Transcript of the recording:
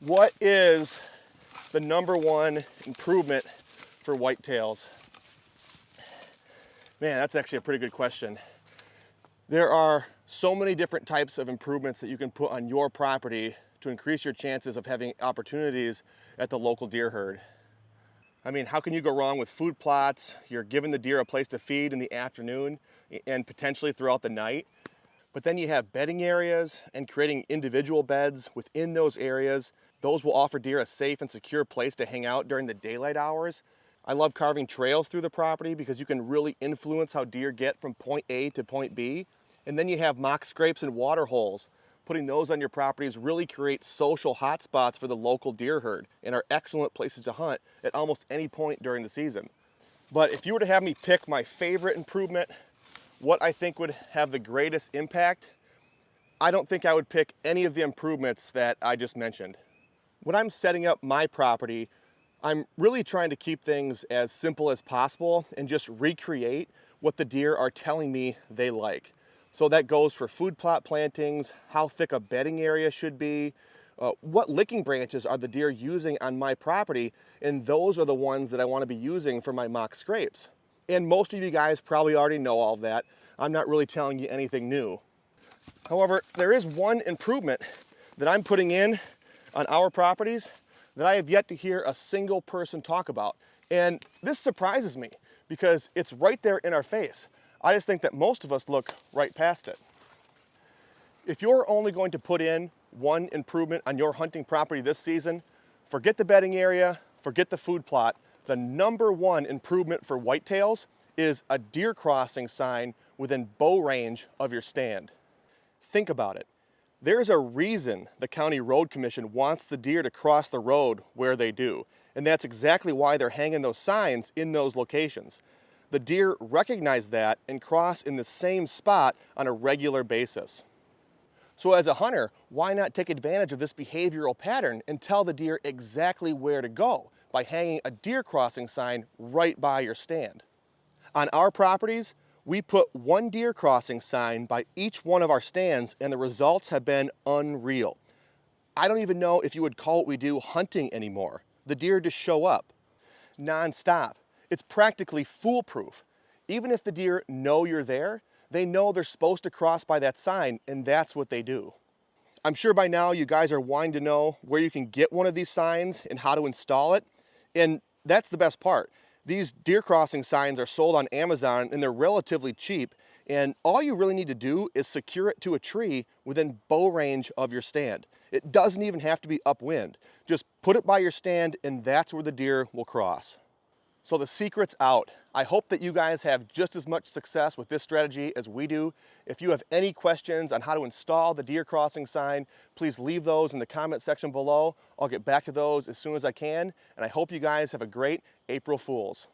What is the #1 improvement for whitetails? Man, that's actually a pretty good question. There are so many different types of improvements that you can put on your property to increase your chances of having opportunities at the local deer herd. I mean, how can you go wrong with food plots? You're giving the deer a place to feed in the afternoon and potentially throughout the night. But then you have bedding areas and creating individual beds within those areas. Those will offer deer a safe and secure place to hang out during the daylight hours. I love carving trails through the property because you can really influence how deer get from point A to point B. And then you have mock scrapes and water holes. Putting those on your properties really creates social hotspots for the local deer herd and are excellent places to hunt at almost any point during the season. But if you were to have me pick my favorite improvement, what I think would have the greatest impact, I don't think I would pick any of the improvements that I just mentioned. When I'm setting up my property, I'm really trying to keep things as simple as possible and just recreate what the deer are telling me they like. So that goes for food plot plantings, how thick a bedding area should be, what licking branches are the deer using on my property, and those are the ones that I want to be using for my mock scrapes. And most of you guys probably already know all of that. I'm not really telling you anything new. However, there is one improvement that I'm putting in on our properties that I have yet to hear a single person talk about. And this surprises me because it's right there in our face. I just think that most of us look right past it. If you're only going to put in one improvement on your hunting property this season, forget the bedding area, forget the food plot. The #1 improvement for whitetails is a deer crossing sign within bow range of your stand. Think about it. There's a reason the county road commission wants the deer to cross the road where they do. And that's exactly why they're hanging those signs in those locations. The deer recognize that and cross in the same spot on a regular basis. So as a hunter, why not take advantage of this behavioral pattern and tell the deer exactly where to go by hanging a deer crossing sign right by your stand? On our properties, we put one deer crossing sign by each one of our stands, and the results have been unreal. I don't even know if you would call what we do hunting anymore. The deer just show up nonstop. It's practically foolproof. Even if the deer know you're there, they know they're supposed to cross by that sign, and that's what they do. I'm sure by now you guys are wanting to know where you can get one of these signs and how to install it. And that's the best part. These deer crossing signs are sold on Amazon and they're relatively cheap. And all you really need to do is secure it to a tree within bow range of your stand. It doesn't even have to be upwind. Just put it by your stand and that's where the deer will cross. So the secret's out. I hope that you guys have just as much success with this strategy as we do. If you have any questions on how to install the deer crossing sign, please leave those in the comment section below. I'll get back to those as soon as I can, and I hope you guys have a great April Fools.